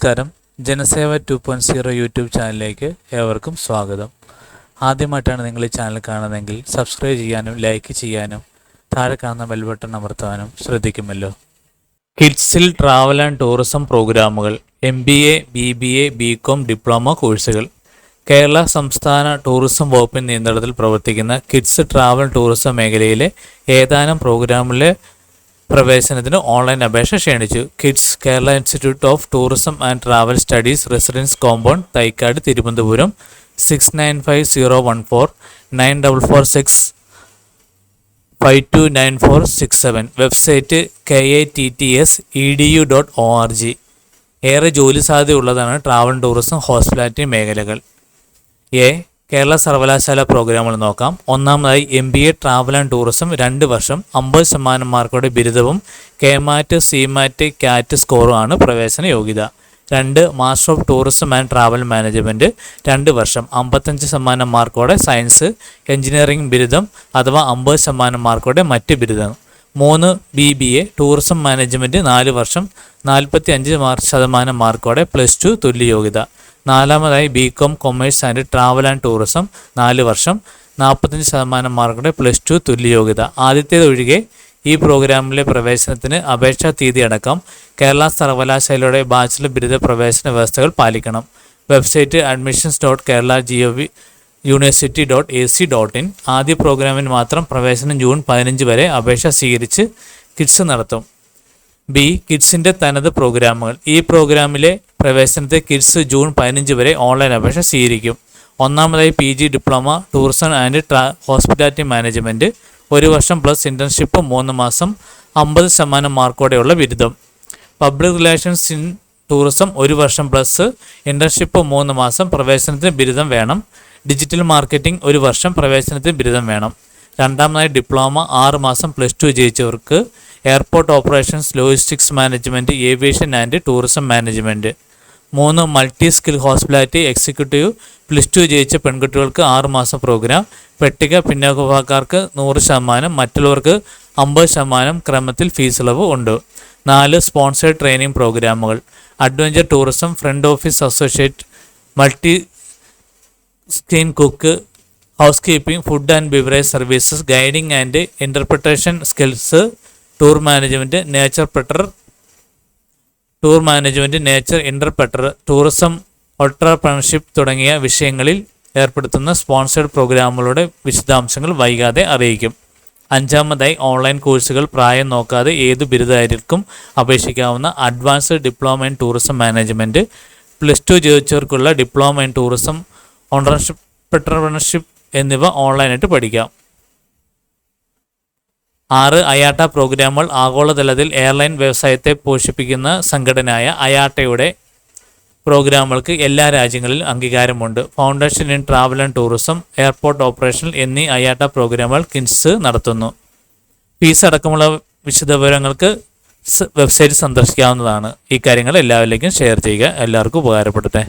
നമസ്കാരം. ജനസേവ 2.0 യൂട്യൂബ് ചാനലിലേക്ക് ഏവർക്കും സ്വാഗതം. ആദ്യമായിട്ടാണ് നിങ്ങൾ ഈ ചാനൽ കാണുന്നതെങ്കിൽ സബ്സ്ക്രൈബ് ചെയ്യാനും ലൈക്ക് ചെയ്യാനും താഴെ കാണുന്ന ബെൽ ബട്ടൺ അമർത്താനും ശ്രദ്ധിക്കുമല്ലോ. കിഡ്സിൽ ട്രാവൽ ആൻഡ് ടൂറിസം പ്രോഗ്രാമുകൾ, MBA, BBA, BCom ഡിപ്ലോമ കോഴ്സുകൾ. കേരള സംസ്ഥാന ടൂറിസം വകുപ്പിൻ്റെ നിയന്ത്രണത്തിൽ പ്രവർത്തിക്കുന്ന കിഡ്സ് ട്രാവൽ ടൂറിസം മേഖലയിലെ ഏതാനും പ്രോഗ്രാമുകളിലെ പ്രവേശനത്തിന് ഓൺലൈൻ അപേക്ഷ ക്ഷണിച്ചു. KITTS Kerala Institute of Tourism and Travel Studies, residence compound, Thycaud, Thiruvananthapuram 695014 94629467. Website KITTS.edu.org. ഏറെ ജോലി സാധ്യതയുള്ളതാണ് ട്രാവൽ ടൂറിസം ഹോസ്പിറ്റാലിറ്റി മേഖലകൾ. കേരള സർവകലാശാല പ്രോഗ്രാമുകൾ നോക്കാം. ഒന്നാമതായി MBA ട്രാവൽ ആൻഡ് ടൂറിസം 2 വർഷം 50% മാർക്കോടെ ബിരുദവും KMAT, CMAT, CAT സ്കോറുമാണ് പ്രവേശന യോഗ്യത. 2. Master of Tourism and travel management 2 വർഷം 55% മാർക്കോടെ സയൻസ് എഞ്ചിനീയറിംഗ് ബിരുദം അഥവാ 50% മാർക്കോടെ മറ്റ് ബിരുദം. 3. BBA ടൂറിസം മാനേജ്മെൻറ്റ് 4 വർഷം 45% മാർക്കോടെ +2 തുല്യ യോഗ്യത. 4. BCom commerce and travel and tourism 4 വർഷം 45% മാർക്കോടെ +2 തുല്യ യോഗ്യത. ആദ്യത്തേതൊഴികെ ഈ പ്രോഗ്രാമിലെ പ്രവേശനത്തിന് അപേക്ഷാ തീയതി അടക്കം കേരള സർവകലാശാലയുടെ ബാച്ചിലർ ബിരുദ പ്രവേശന വ്യവസ്ഥകൾ പാലിക്കണം. Website admissions.keralauniversity.ac.in. ആദ്യ പ്രോഗ്രാമിന് മാത്രം പ്രവേശനം ജൂൺ 15 വരെ അപേക്ഷ സ്വീകരിച്ച് കിഡ്സ് നടത്തും. കിഡ്സിൻ്റെ തനത് പ്രോഗ്രാമുകൾ. ഈ പ്രോഗ്രാമിലെ പ്രവേശനത്തെ കിഡ്സ് ജൂൺ 15 വരെ ഓൺലൈൻ അപേക്ഷ സ്വീകരിക്കും. ഒന്നാമതായി PG diploma tourism and hospitality management 1 വർഷം പ്ലസ് ഇൻറ്റേൺഷിപ്പ് 3 മാസം 50% മാർക്കോടെയുള്ള ബിരുദം. പബ്ലിക് റിലേഷൻസ് ഇൻ ടൂറിസം 1 വർഷം പ്ലസ് ഇൻറ്റേൺഷിപ്പ് 3 മാസം പ്രവേശനത്തിന് ബിരുദം വേണം. ഡിജിറ്റൽ മാർക്കറ്റിംഗ് 1 വർഷം പ്രവേശനത്തിന് ബിരുദം വേണം. രണ്ടാമതായി ഡിപ്ലോമ 6 മാസം +2 ജയിച്ചവർക്ക് airport operations, logistics management, aviation and tourism management. 3. Multi skill hospitality executive +2 ജയിച്ച പെൺകുട്ടികൾക്ക് 6 മാസം പ്രോഗ്രാം. പട്ടിക പിന്നോക്കക്കാർക്ക് 100%, മറ്റുള്ളവർക്ക് 50% ക്രമത്തിൽ ഫീസ് ഇളവ് ഉണ്ട്. 4. സ്പോൺസേഡ് ട്രെയിനിങ് പ്രോഗ്രാമുകൾ. Adventure tourism, front office associate, multi skill cook, house keeping, food and beverage services, guiding and interpretation skills, tour management, nature interpreter, tourism entrepreneurship തുടങ്ങിയ വിഷയങ്ങളിൽ ഏർപ്പെടുത്തുന്ന സ്പോൺസേഡ് പ്രോഗ്രാമുകളുടെ വിശദാംശങ്ങൾ വൈകാതെ അറിയിക്കും. 5. ഓൺലൈൻ കോഴ്സുകൾ. പ്രായം നോക്കാതെ ഏതു ബിരുദധാരികൾക്കും അപേക്ഷിക്കാവുന്ന advanced diploma in tourism management, +2 ജയിച്ചവർക്കുള്ള ഡിപ്ലോമ ഇൻ ടൂറിസം ഓൺട്രപ്രണർഷിപ്പ് എന്നിവ ഓൺലൈനായിട്ട് പഠിക്കാം. 6. അയാട്ട പ്രോഗ്രാമുകൾ. ആഗോളതലത്തിൽ എയർലൈൻ വ്യവസായത്തെ പോഷിപ്പിക്കുന്ന സംഘടനയായ അയാട്ടയുടെ പ്രോഗ്രാമുകൾക്ക് എല്ലാ രാജ്യങ്ങളിലും അംഗീകാരമുണ്ട്. Foundation in travel and tourism, airport operation എന്നീ അയാട്ട പ്രോഗ്രാമുകൾ കിഡ്സ് നടത്തുന്നു. ഫീസ് അടക്കമുള്ള വിശദവിവരങ്ങൾക്ക് വെബ്സൈറ്റ് സന്ദർശിക്കാവുന്നതാണ്. ഈ കാര്യങ്ങൾ എല്ലാവരിലേക്കും ഷെയർ ചെയ്യുക. എല്ലാവർക്കും ഉപകാരപ്പെടട്ടെ.